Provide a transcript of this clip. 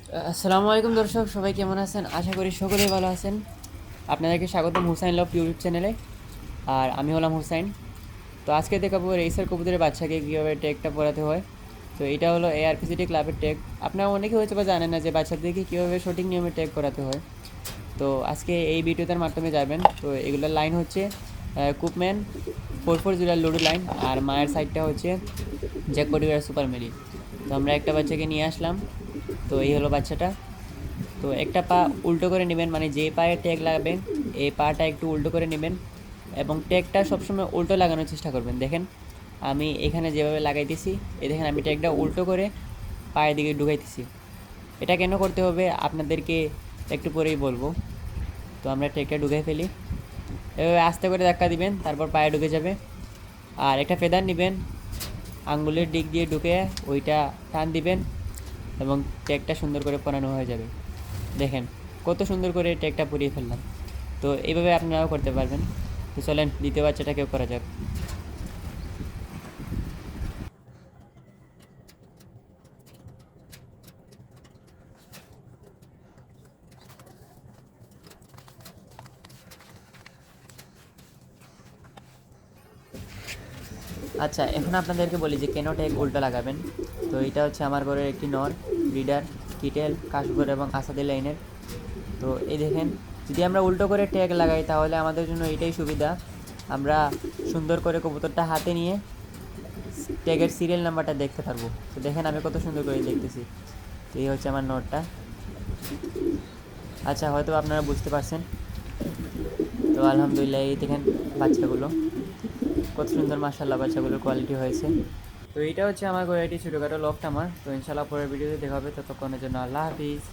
আসসালামু আলাইকুম দর্শক, সবাই কেমন আছেন? আশা করি সকলেই ভালো আছেন। আপনাদেরকে স্বাগতম হুসাইন লভ ইউটিউব চ্যানেলে। আর আমি হলাম হুসাইন। তো আজকে দেখাবো রেসার কবুতরের বাচ্চাকে কীভাবে ট্যাগটা পরাতে হয়। তো এটা হলো ARPCT ক্লাবের ট্যাগ। আপনারা অনেকে হয়তো বা জানেন না যে বাচ্চাদেরকে কীভাবে সঠিক নিয়মে ট্যাগ করাতে হয়। তো আজকে এই ভিডিওটার মাধ্যমে যাবেন। তো এগুলোর লাইন হচ্ছে কুপম্যান 44 লুডু লাইন, আর মায়ের সাইডটা হচ্ছে জ্যাকপটিভার সুপার মেলি। তো আমরা একটা বাচ্চাকে নিয়ে আসলাম। তো এই হলো বাচ্চাটা। তো একটা পা উল্টো করে নেবেন, মানে যে পায়ে ট্যাগ লাগাবেন এই পাটা একটু উল্টো করে নেবেন এবং ট্যাগটা সবসময় উল্টো লাগানোর চেষ্টা করবেন। দেখেন আমি এখানে যেভাবে লাগাইতেছি, এই দেখেন আমি ট্যাগটা উল্টো করে পায়ের দিকে ঢুকাইতেছি। এটা কেন করতে হবে আপনাদেরকে একটু পরেই বলবো। তো আমরা ট্যাগটা ঢুকাই ফেলি, এভাবে আস্তে করে ধাক্কা দিবেন, তারপর পায়ে ঢুকে যাবে। আর একটা ফেদার নেবেন, আঙ্গুলের দিক দিয়ে ঢুকে ওইটা টান দিবেন এবং ট্যাগটা সুন্দর করে পরানো হয়ে যাবে। দেখেন কত সুন্দর করে ট্যাগটা পরিয়ে ফেললাম। তো এইভাবে আপনারাও করতে পারবেন। তো চলেন দ্বিতীয় বাচ্চাটাকেও করা যাক। আচ্ছা, এখন আপনাদেরকে বলি যে কেন ট্যাগ উল্টো লাগাবেন। তো এটা হচ্ছে আমার ঘরের একটি নর ব্রিডার, কিটেল, কাশগর এবং আসাদি লাইনের। তো এই দেখেন, যদি আমরা উল্টো করে ট্যাগ লাগাই তাহলে আমাদের জন্য এটাই সুবিধা, আমরা সুন্দর করে কবুতরটা হাতে নিয়ে ট্যাগের সিরিয়াল নাম্বারটা দেখতে পারবো। তো দেখেন আমি কত সুন্দর করে দেখতেছি। তো এই হচ্ছে আমার নটটা। আচ্ছা, হয়তো আপনারা বুঝতে পারছেন। তো আলহামদুলিল্লাহ, এই দেখেন বাচ্চাগুলো কত সুন্দর, মাশাআল্লাহ বাচ্চাগুলোর কোয়ালিটি হয়েছে। তো এইটা হচ্ছে আমার ঘরে একটি ছোটোখাটো লফট আমার। তো ইনশাআল্লাহ পরের ভিডিওতে দেখা হবে, ততক্ষণের জন্য আল্লাহ হাফিজ।